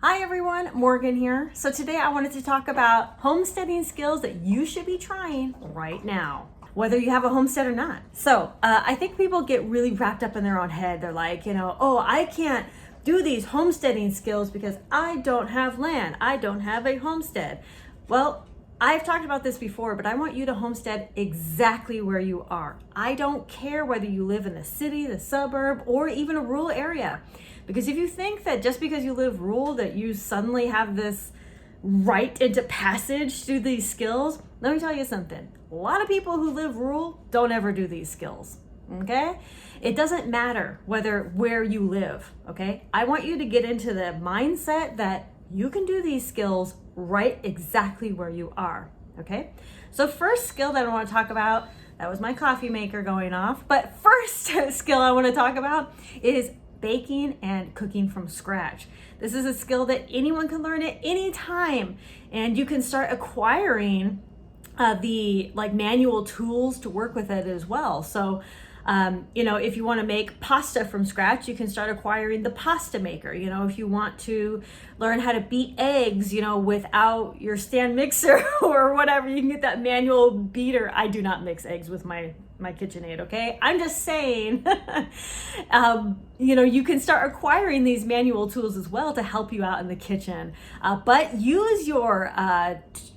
Hi everyone, Morgan here. So today I wanted to talk about homesteading skills that you should be trying right now, whether you have a homestead or not. So I think people get really wrapped up in their own head. They're like, oh, I can't do these homesteading skills because I don't have land. I don't have a homestead. Well, I've talked about this before, but I want you to homestead exactly where you are. I don't care whether you live in the city, the suburb, or even a rural area. Because if you think that just because you live rural that you suddenly have this right into passage through these skills, let me tell you something. A lot of people who live rural don't ever do these skills, okay? It doesn't matter where you live, okay? I want you to get into the mindset that you can do these skills right exactly where you are, okay? So first skill that I want to talk about, that was my coffee maker going off, but first skill I want to talk about is baking and cooking from scratch. This is a skill that anyone can learn at any time, and you can start acquiring the manual tools to work with it as well. So if you want to make pasta from scratch, you can start acquiring the pasta maker. If you want to learn how to beat eggs, without your stand mixer or whatever, you can get that manual beater. I do not mix eggs with my KitchenAid, okay? I'm just saying, you can start acquiring these manual tools as well to help you out in the kitchen. But use your,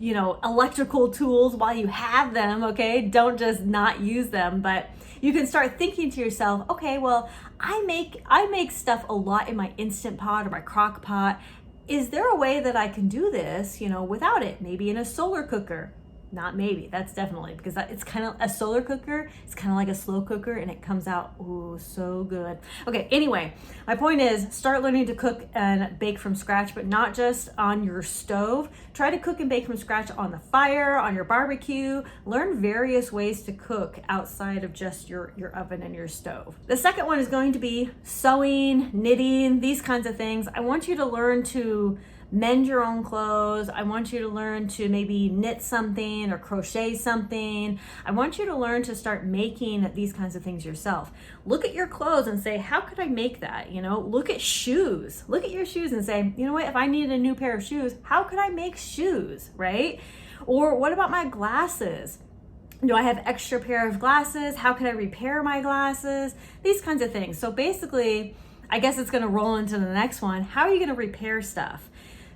electrical tools while you have them, okay? Don't just not use them, but you can start thinking to yourself, okay, well, I make stuff a lot in my Instant Pot or my crock pot. Is there a way that I can do this, without it? Maybe in a solar cooker. Not maybe, that's definitely, because it's kind of a solar cooker. It's kind of like a slow cooker and it comes out, ooh, so good. Okay, anyway, my point is start learning to cook and bake from scratch, but not just on your stove. Try to cook and bake from scratch on the fire, on your barbecue. Learn various ways to cook outside of just your oven and your stove. The second one is going to be sewing, knitting, these kinds of things. I want you to learn to mend your own clothes. I want you to learn to maybe knit something or crochet something. I want you to learn to start making these kinds of things yourself. Look at your clothes and say, how could I make that? Look at shoes. Look at your shoes and say, you know what, if I needed a new pair of shoes, how could I make shoes, right? Or what about my glasses? Do I have extra pair of glasses? How can I repair my glasses? These kinds of things. So basically, I guess it's going to roll into the next one. How are you going to repair stuff?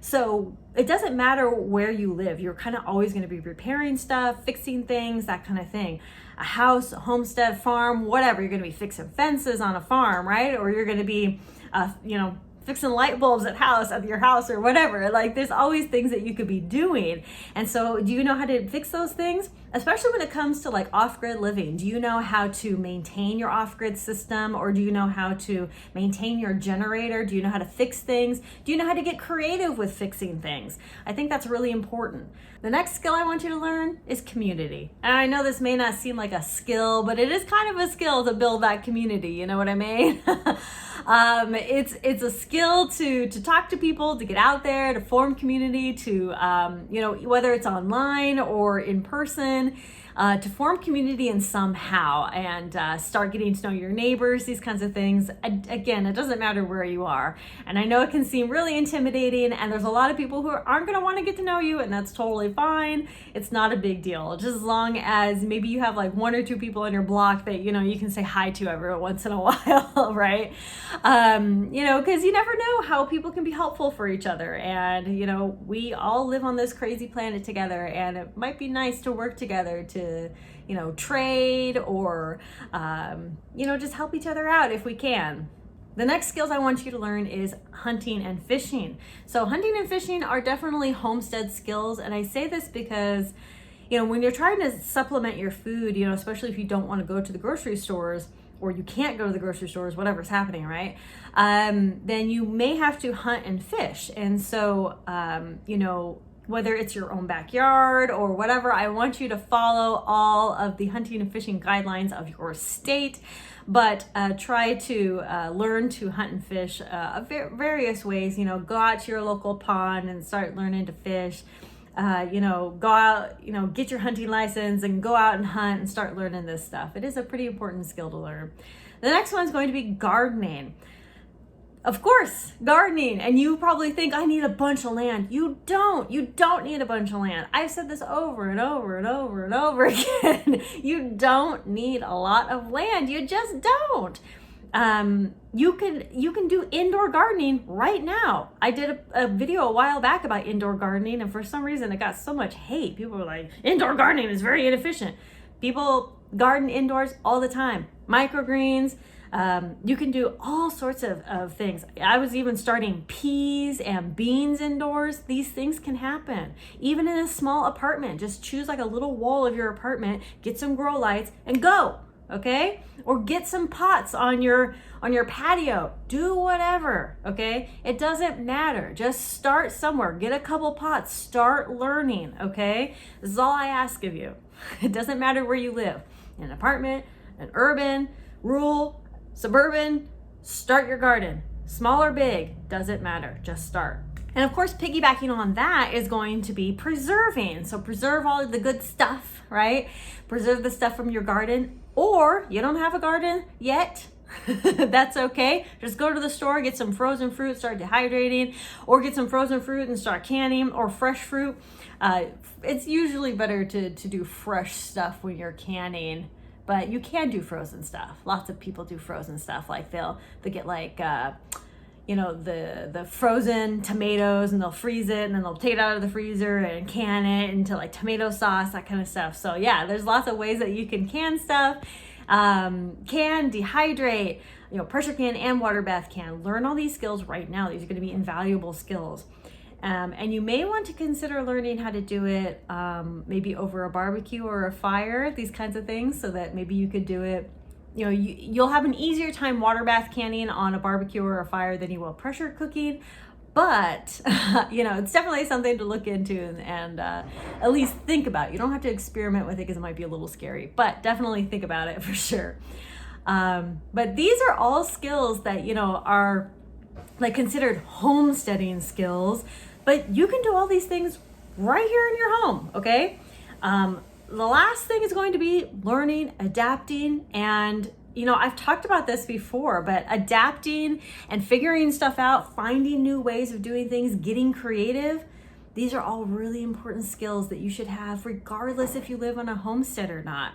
So it doesn't matter where you live. You're kind of always going to be repairing stuff, fixing things, that kind of thing. A house, a homestead, farm, whatever. You're going to be fixing fences on a farm, right? Or you're going to be, fixing light bulbs at your house or whatever. Like there's always things that you could be doing. And so do you know how to fix those things? Especially when it comes to like off-grid living. Do you know how to maintain your off-grid system, or do you know how to maintain your generator? Do you know how to fix things? Do you know how to get creative with fixing things? I think that's really important. The next skill I want you to learn is community. And I know this may not seem like a skill, but it is kind of a skill to build that community. You know what I mean? It's a skill to talk to people, to get out there, to form community, to, whether it's online or in person, to form community in somehow and start getting to know your neighbors, these kinds of things. Again, it doesn't matter where you are. And I know it can seem really intimidating, and there's a lot of people who aren't going to want to get to know you, and that's totally fine. It's not a big deal. Just as long as maybe you have like one or two people in your block that, you can say hi to every once in a while, right? Because you never know how people can be helpful for each other. And, we all live on this crazy planet together, and it might be nice to work together to trade or, just help each other out if we can. The next skills I want you to learn is hunting and fishing. So hunting and fishing are definitely homestead skills. And I say this because, when you're trying to supplement your food, especially if you don't want to go to the grocery stores, or you can't go to the grocery stores, whatever's happening, right? Then you may have to hunt and fish. And so, whether it's your own backyard or whatever, I want you to follow all of the hunting and fishing guidelines of your state, but try to learn to hunt and fish various ways. Go out to your local pond and start learning to fish. Go out, get your hunting license and go out and hunt and start learning this stuff. It is a pretty important skill to learn. The next one is going to be gardening. Of course, gardening. And you probably think I need a bunch of land. You don't. You don't need a bunch of land. I've said this over and over and over and over again. You don't need a lot of land. You just don't. You can do indoor gardening right now. I did a video a while back about indoor gardening, and for some reason it got so much hate. People were like, indoor gardening is very inefficient. People garden indoors all the time. Microgreens. You can do all sorts of things. I was even starting peas and beans indoors. These things can happen. Even in a small apartment, just choose like a little wall of your apartment, get some grow lights and go, okay? Or get some pots on your patio. Do whatever, okay? It doesn't matter. Just start somewhere. Get a couple pots. Start learning, okay? This is all I ask of you. It doesn't matter where you live. In an apartment, an urban, rural, suburban, start your garden. Small or big, doesn't matter, just start. And of course, piggybacking on that is going to be preserving. So preserve all of the good stuff, right? Preserve the stuff from your garden, or you don't have a garden yet. That's okay. Just go to the store, get some frozen fruit, start dehydrating, or get some frozen fruit and start canning, or fresh fruit. It's usually better to do fresh stuff when you're canning. But you can do frozen stuff. Lots of people do frozen stuff. Like they'll get like, the frozen tomatoes, and they'll freeze it, and then they'll take it out of the freezer and can it into like tomato sauce, that kind of stuff. So yeah, there's lots of ways that you can can stuff. Can, dehydrate, pressure can and water bath can. Learn all these skills right now. These are going to be invaluable skills. And you may want to consider learning how to do it maybe over a barbecue or a fire, these kinds of things, so that maybe you could do it. You'll have an easier time water bath canning on a barbecue or a fire than you will pressure cooking. But, it's definitely something to look into and at least think about. You don't have to experiment with it because it might be a little scary, but definitely think about it for sure. But these are all skills that, are like considered homesteading skills. But you can do all these things right here in your home, okay? The last thing is going to be learning, adapting, and I've talked about this before, but adapting and figuring stuff out, finding new ways of doing things, getting creative, these are all really important skills that you should have regardless if you live on a homestead or not.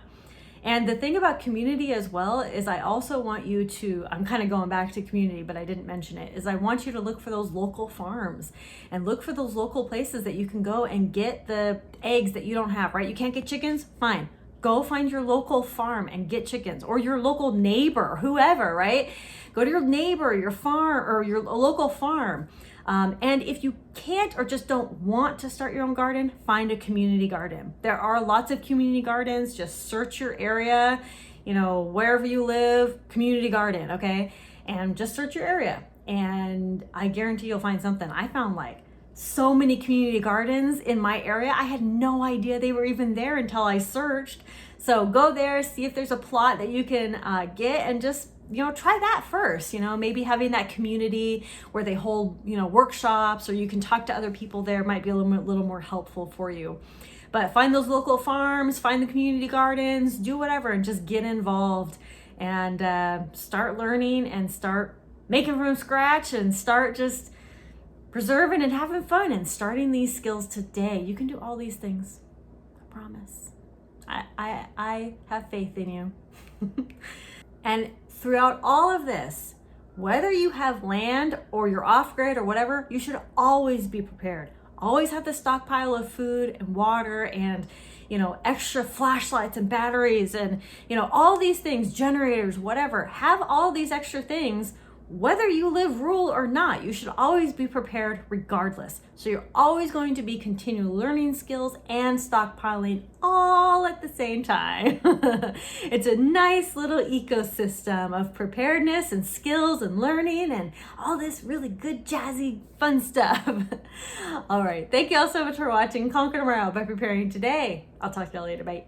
And the thing about community as well is I also want you to, I'm kind of going back to community, but I didn't mention it, is I want you to look for those local farms and look for those local places that you can go and get the eggs that you don't have, right? You can't get chickens? Fine. Go find your local farm and get chickens, or your local neighbor, whoever, right? Go to your neighbor, your farm, or your local farm. And if you can't or just don't want to start your own garden, find a community garden. There are lots of community gardens. Just search your area, wherever you live, community garden, okay? And just search your area. And I guarantee you'll find something. I found like so many community gardens in my area. I had no idea they were even there until I searched. So go there, see if there's a plot that you can get, and just try that first. Maybe having that community where they hold workshops, or you can talk to other people there, might be a little more helpful for you. But find those local farms, find the community gardens, do whatever, and just get involved and start learning and start making from scratch and start just preserving and having fun and starting these skills today. You can do all these things. I promise. I have faith in you. And throughout all of this, whether you have land or you're off-grid or whatever, you should always be prepared. Always have the stockpile of food and water and, extra flashlights and batteries and, all these things, generators, whatever. Have all these extra things. Whether you live rural or not, you should always be prepared regardless. So you're always going to be continually learning skills and stockpiling all at the same time. It's a nice little ecosystem of preparedness and skills and learning and all this really good, jazzy, fun stuff. All right. Thank you all so much for watching Conquer Tomorrow by Preparing Today. I'll talk to y'all later. Bye.